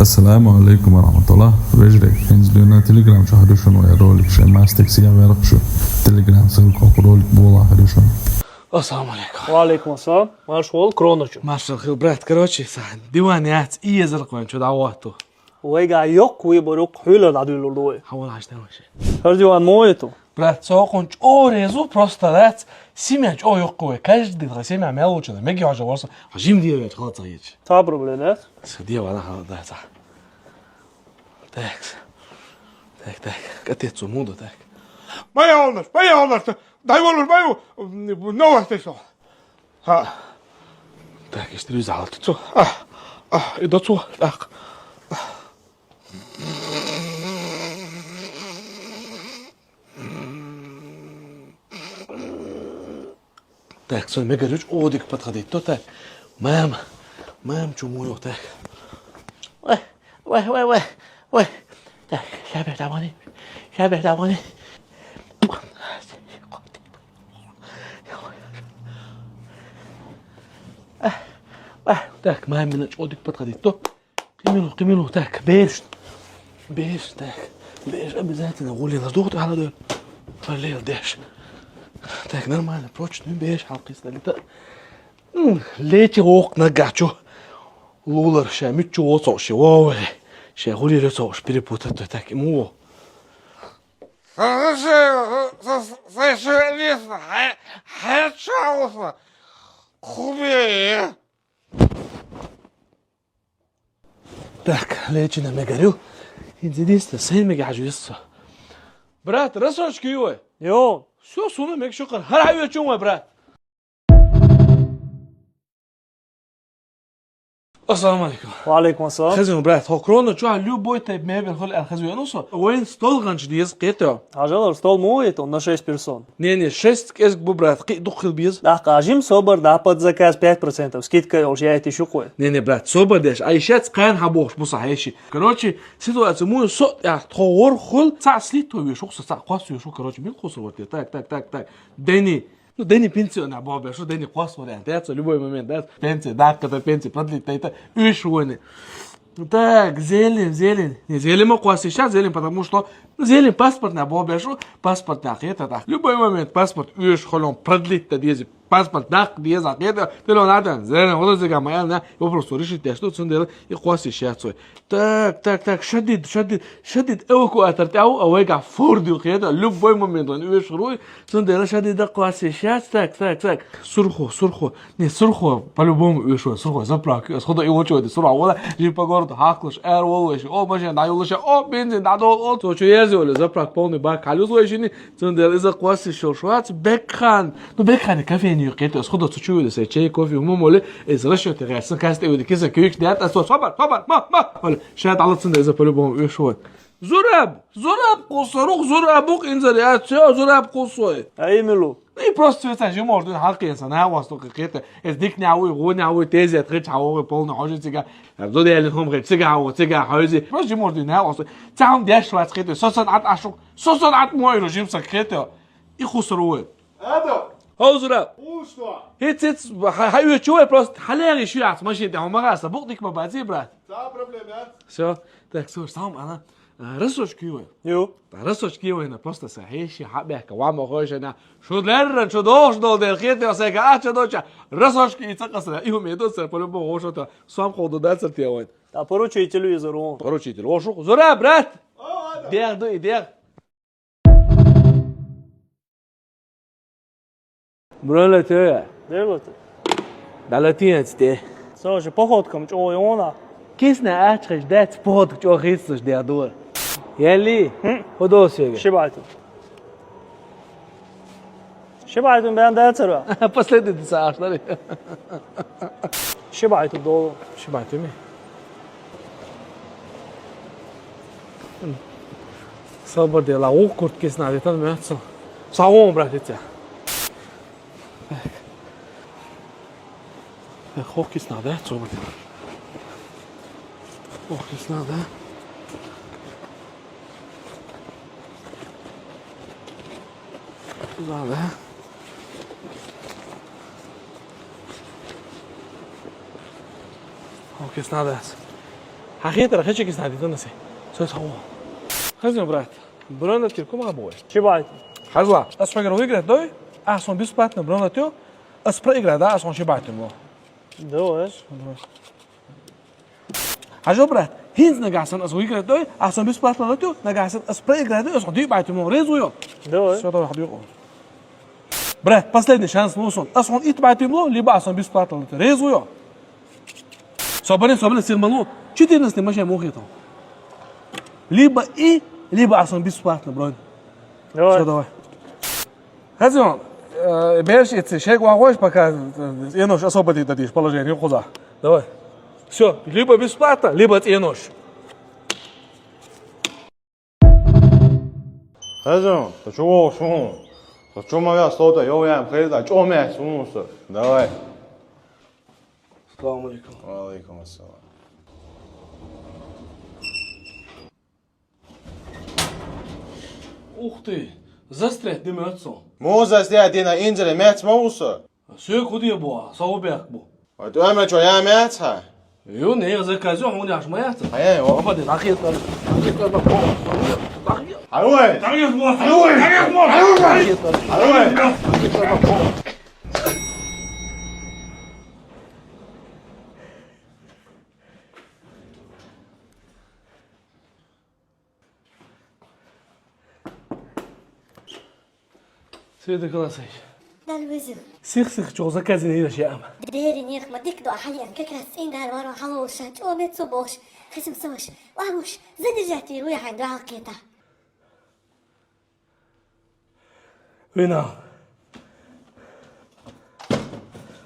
السلام عليكم ورحمة الله. Vejre, finns du na Telegram så har du schon och rolig så mastik sig över också. Telegram så kan rolig bola har du schon. السلام عليكم. وعليكم السلام. مشغول كرونوشو. ماشي الخير برات كروتشي صح ديوانيات ايه زرق وين شو دعواته ويجا يوك ويبروك حيلة العدو اللوي. حول عشان وشي هرجو مويتو. برات سوقنج اوريزو بروستالات سيمج او يقوي كاج دي سيمع مالوش ده ميجي حاجه ورص حجيم دي يا خلاص صحيح تابرو بلنات. سديه ولا خلاص ده صح تاكس تاك كتيت سمودو تاك Vaya ondas, daj volno, vaju, nova ste so. تاك اشتري زعلت تو اذا تو تاك تاك سو ميجا ريج اوديك بتخديتو تاك مام چمو تاك واه تاك شابه دعواني تاك ما منك اوديك بتخديتو قيمينو تاك بيش تاك بيش ابزاتنا غولي ضغط على دول فالليل داش تاك نورمال ابروتش نو بيش حلقي ستاليتا ليتي ووق نقعتشو لولر شاميتشو وصوشي واو شي غولي رصوش بريبوتاتو تاك مو Совершенно, хачауса, хубее. تاك ليتشنا ميجاريو انزيديستا سين ميجا حجويسا برات رصوش كيوه يو. شو سونا ميك شكر هل حيوه شو برات السلام عليكم وعليكم السلام. خزينو برات هو كورونا شو على بوي تايب ميبل خل الخزيو نوصل وين ستولغنش ديز قيتو عجلر ستول مويتو на 6 персон. نيني 6 كيسك برات قي دخل بيز Да, кажем собор да под заказ 5%. Скидка уже эти шукует. نيني برات سوبر داش اي شات قان حبوش بص هيشي كروتشي سيتو مو سو تطور خل ساعه سليتو يشوخ ساعه قاسو يشوخ كروتشي مين قصر ورتي تاك ديني Ну, Дени пенсию на бабе, что Дени класс вариант, любой момент, да, пенсия, да, когда пенсия продлит, это ишвоны. Так, зелень. Не зелень мы класс сейчас, зелень, потому что зелень паспорт на бабе, что паспорт на это, да. Любой момент паспорт ишвоном продлит, да, дези паспорт, да, дези, это, ты lo надо, зелень, вот это гамма, да, его просто решить, что цундел и класс сейчас. Так, شديد اوكو اترتاو اويقع فوردي وكده любой момент он ишروي цундел شديد да класс сейчас, так. Сурхо. Не, сурхо, по-любому ишо, сурхо, заправки, сходу и вот это, сурхо, вот, жи по городу, хаклыш, волыш, о, машина, наёлыш, о, бензин, надо, то, что ездили, заправк полный бак, колёс вышини, цундел из-за класса шоушвац, бекхан, ну, бекхан, кофейни, это, сходу, то, что это, чай, кофе, мумоли, из расчёта, раз, касты, вот, киса, кюк, нет, а, собор, ма, شاهد على تصندق إذا بلوبهم إيشوي زراب قصة روح زرابوك إنزل يا تشو زراب قصة أي ملو. إيه بروست في تاجي موردون حقي إنسان ها واسطو كقيتة إزديك نعوي غو نعوي تيزي تخيش حواوي بولنا حوجي تيجا زودي اللي هم غير تيجا حوزي بروست جي موردون ها واسطو تعهم دياش شوات خيتة سوسن عط مويرو جيمسا خيتة إيه خسروه هذا هو زراب وشو هيت هاي شوي بروست حلاقي شو يعط ماشي ده هم غاسة بوقتك ما بعزي برات да проблемят. Все, так, слушай, сам она رسوشكيوه يو. رسوشكيوه هنا بروستا سهيشي حبيك وعم خوش هنا شو لرن شو دوش دول دل خيتي وسيكا شو دوش رسوشكي يتقصنا ايهم يدوسر بلوبو هوشو تا سام خودو داسر تيوين Да поручи телевизор он. поручитель وشو زورا برات دير برولة تيوه Делают. دالتين تي Слушай, походкам чё она. كيسنا اتخش دات بود جو خيسش دي دور يلي هدوسيغا Шибайту. Шибайту ben de atarım. последний саашları Шибайту dolu. شبعت مي صبر دي لا وقت كيسنا دي تن ماتس صاوم براتيتا خو كيسنا ده صبر دي خو كيسنا ده ده Okej, snaddas. حقيقة رح أشيك يساعدني تنسي سويت هو خزن برات برانا تيركم أبوي شبعت. حزوا أسمع كرو يقرأ دوي أحسن بيسباتنا برانا تيو أسبرا يقرأ ده أحسن شبعت مو دوش. حاجة برات هينز نجاسن أسوي يقرأ دوي أحسن بيسباتنا تيو نجاسن أسبرا يقرأ دوي أسمع دي بعت مو ريزو يو دوش. شو ده واحد يقول برات последний шанс نوصل أسمع إيت بعت مو ليبا أحسن بيسباتنا تيو ريزو يو صبرين سيرمانو чё нас не мاشي мохито либо и либо أحسن بيسباتنا برون دوش. شو давай Хазион, берешь шейк вагоешь, пока енуш особо ты дадишь положение, куда? Давай. Все, либо бесплатно, либо енуш. Хазин, ты чего шум? Что моя слота, я приеду, что меня сунуться? Давай. Салам алейкум. Алейкум ассалам. Ух ты, застрять дымется. Муза здесь дина инжели мяч мауса. Все куда было, саубек был. А ты ами что я мяца? Ё не заказал, он аж мояться. А я его. Папа, ты нахер там. Алой! Нахер мой, нахер мой, Алой! سيدي كلاسي. ده الوزن سيخ جو زكازين هنا شيء أما. ديري نيرك ما ديك دو حاليا كيكرا سين دار ورا حلوشة جو ميتسو بوش خسم سوش واموش زد جاتي رويا عند عقيتا وينا